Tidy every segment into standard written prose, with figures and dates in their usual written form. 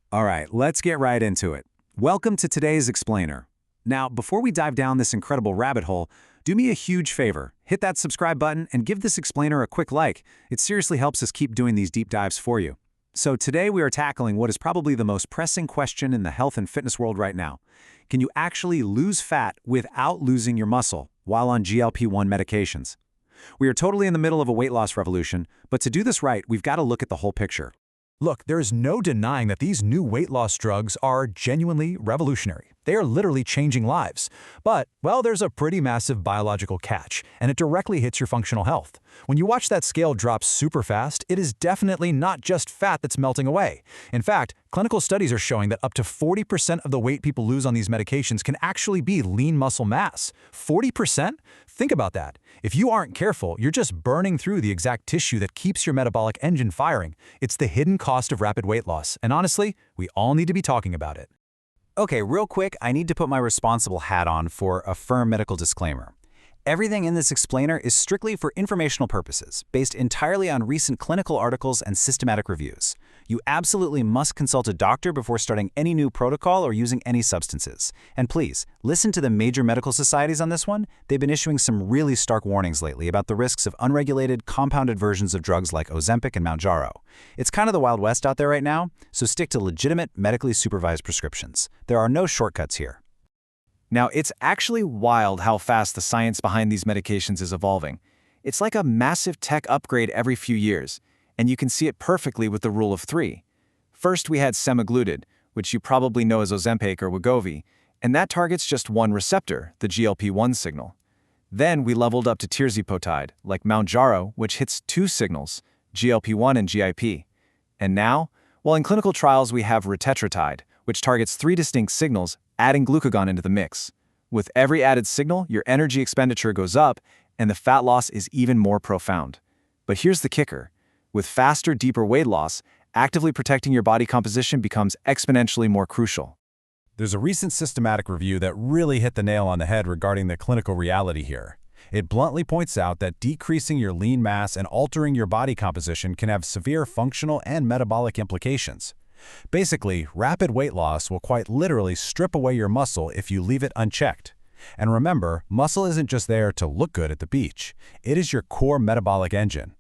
All right, let's get right into it. Welcome to today's explainer. Now, before we dive down this incredible rabbit hole, do me a huge favor. Hit that subscribe button and give this explainer a quick like. It seriously helps us keep doing these deep dives for you. So today we are tackling what is probably the most pressing question in the health and fitness world right now. Can you actually lose fat without losing your muscle while on GLP-1 medications? We are totally in the middle of a weight loss revolution, but to do this right, we've got to look at the whole picture. Look, there is no denying that these new weight loss drugs are genuinely revolutionary. They are literally changing lives. But, well, there's a pretty massive biological catch, and it directly hits your functional health. When you watch that scale drop super fast, it is definitely not just fat that's melting away. In fact, clinical studies are showing that up to 40% of the weight people lose on these medications can actually be lean muscle mass. 40%? Think about that. If you aren't careful, you're just burning through the exact tissue that keeps your metabolic engine firing. It's the hidden cost of rapid weight loss, and honestly, we all need to be talking about it. Okay, real quick, I need to put my responsible hat on for a firm medical disclaimer. Everything in this explainer is strictly for informational purposes, based entirely on recent clinical articles and systematic reviews. You absolutely must consult a doctor before starting any new protocol or using any substances. And please, listen to the major medical societies on this one. They've been issuing some really stark warnings lately about the risks of unregulated, compounded versions of drugs like Ozempic and Mounjaro. It's kind of the Wild West out there right now, so stick to legitimate, medically supervised prescriptions. There are no shortcuts here. Now, it's actually wild how fast the science behind these medications is evolving. It's like a massive tech upgrade every few years, and you can see it perfectly with the rule of three. First, we had Semaglutide, which you probably know as Ozempic or Wegovy, and that targets just one receptor, the GLP-1 signal. Then we leveled up to Tirzepatide, like Mounjaro, which hits two signals, GLP-1 and GIP. And now, well, in clinical trials we have Retatrutide, which targets three distinct signals, adding glucagon into the mix. With every added signal, your energy expenditure goes up, and the fat loss is even more profound. But here's the kicker. With faster, deeper weight loss, actively protecting your body composition becomes exponentially more crucial. There's a recent systematic review that really hit the nail on the head regarding the clinical reality here. It bluntly points out that decreasing your lean mass and altering your body composition can have severe functional and metabolic implications. Basically, rapid weight loss will quite literally strip away your muscle if you leave it unchecked. And remember, muscle isn't just there to look good at the beach. It is your core metabolic engine.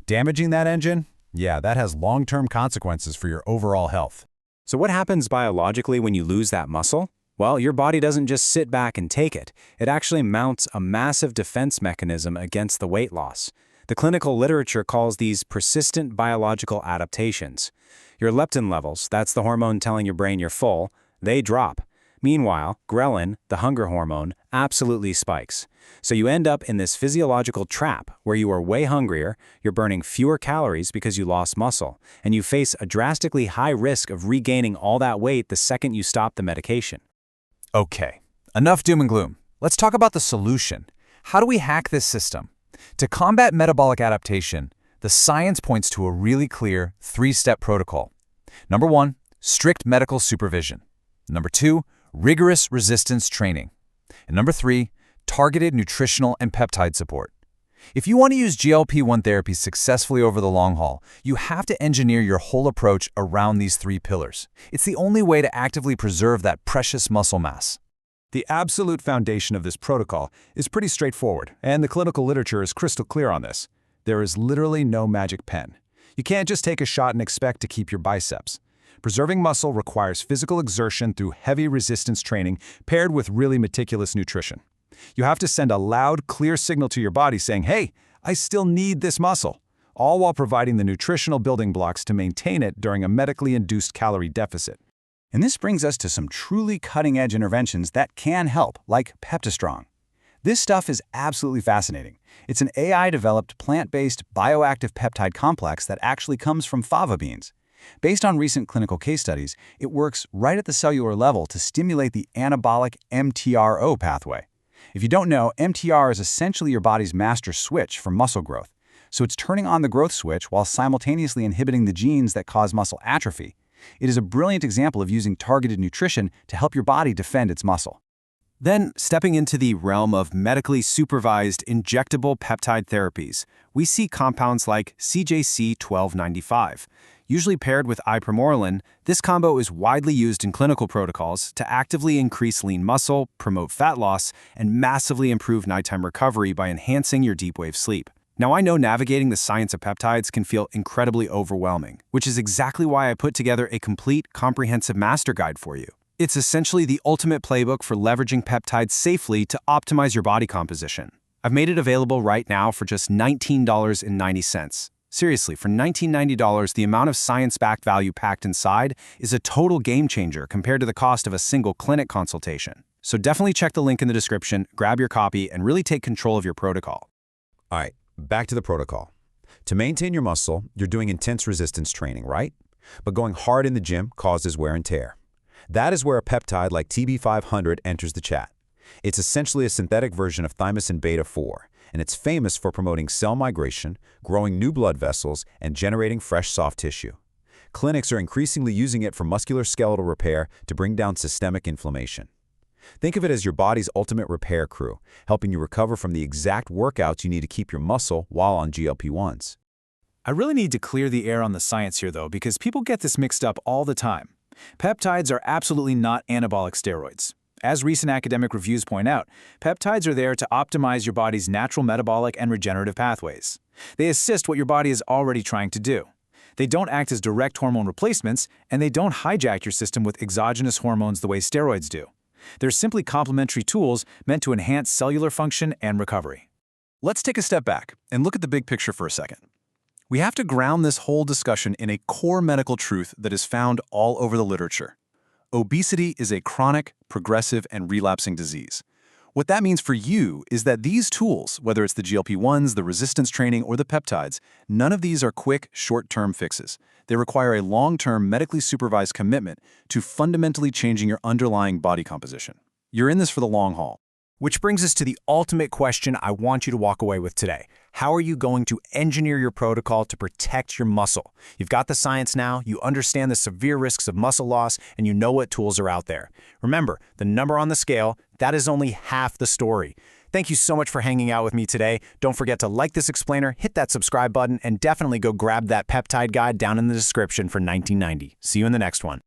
Damaging that engine? Yeah, that has long-term consequences for your overall health. So what happens biologically when you lose that muscle? Well, your body doesn't just sit back and take it. It actually mounts a massive defense mechanism against the weight loss. The clinical literature calls these persistent biological adaptations. Your leptin levels, that's the hormone telling your brain you're full, they drop. Meanwhile, ghrelin, the hunger hormone, absolutely spikes. So you end up in this physiological trap where you are way hungrier, you're burning fewer calories because you lost muscle, and you face a drastically high risk of regaining all that weight the second you stop the medication. Okay, enough doom and gloom. Let's talk about the solution. How do we hack this system? To combat metabolic adaptation, the science points to a really clear three-step protocol. Number 1, strict medical supervision. Number 2, rigorous resistance training. And number 3, targeted nutritional and peptide support. If you want to use GLP-1 therapy successfully over the long haul, you have to engineer your whole approach around these three pillars. It's the only way to actively preserve that precious muscle mass. The absolute foundation of this protocol is pretty straightforward, and the clinical literature is crystal clear on this. There is literally no magic pen. You can't just take a shot and expect to keep your biceps. Preserving muscle requires physical exertion through heavy resistance training paired with really meticulous nutrition. You have to send a loud, clear signal to your body saying, hey, I still need this muscle, all while providing the nutritional building blocks to maintain it during a medically induced calorie deficit. And this brings us to some truly cutting-edge interventions that can help, like PeptiStrong. This stuff is absolutely fascinating. It's an AI-developed plant-based bioactive peptide complex that actually comes from fava beans. Based on recent clinical case studies, it works right at the cellular level to stimulate the anabolic mTRO pathway. If you don't know, mTR is essentially your body's master switch for muscle growth. So it's turning on the growth switch while simultaneously inhibiting the genes that cause muscle atrophy. It is a brilliant example of using targeted nutrition to help your body defend its muscle. Then, stepping into the realm of medically supervised injectable peptide therapies, we see compounds like CJC-1295. Usually paired with ipamorelin, this combo is widely used in clinical protocols to actively increase lean muscle, promote fat loss, and massively improve nighttime recovery by enhancing your deep-wave sleep. Now, I know navigating the science of peptides can feel incredibly overwhelming, which is exactly why I put together a complete, comprehensive master guide for you. It's essentially the ultimate playbook for leveraging peptides safely to optimize your body composition. I've made it available right now for just $19.90. Seriously, for $19.90, the amount of science-backed value packed inside is a total game changer compared to the cost of a single clinic consultation. So definitely check the link in the description, grab your copy, and really take control of your protocol. All right, back to the protocol. To maintain your muscle, you're doing intense resistance training, right? But going hard in the gym causes wear and tear. That is where a peptide like TB500 enters the chat. It's essentially a synthetic version of thymosin beta-4, and it's famous for promoting cell migration, growing new blood vessels, and generating fresh soft tissue. Clinics are increasingly using it for musculoskeletal repair to bring down systemic inflammation. Think of it as your body's ultimate repair crew, helping you recover from the exact workouts you need to keep your muscle while on GLP-1s. I really need to clear the air on the science here, though, because people get this mixed up all the time. Peptides are absolutely not anabolic steroids. As recent academic reviews point out, peptides are there to optimize your body's natural metabolic and regenerative pathways. They assist what your body is already trying to do. They don't act as direct hormone replacements, and they don't hijack your system with exogenous hormones the way steroids do. They're simply complementary tools meant to enhance cellular function and recovery. Let's take a step back and look at the big picture for a second. We have to ground this whole discussion in a core medical truth that is found all over the literature. Obesity is a chronic, progressive, and relapsing disease. What that means for you is that these tools, whether it's the GLP-1s, the resistance training, or the peptides, none of these are quick, short-term fixes. They require a long-term, medically supervised commitment to fundamentally changing your underlying body composition. You're in this for the long haul. Which brings us to the ultimate question I want you to walk away with today. How are you going to engineer your protocol to protect your muscle? You've got the science now, you understand the severe risks of muscle loss, and you know what tools are out there. Remember, the number on the scale, that is only half the story. Thank you so much for hanging out with me today. Don't forget to like this explainer, hit that subscribe button, and definitely go grab that peptide guide down in the description for $19.90. See you in the next one.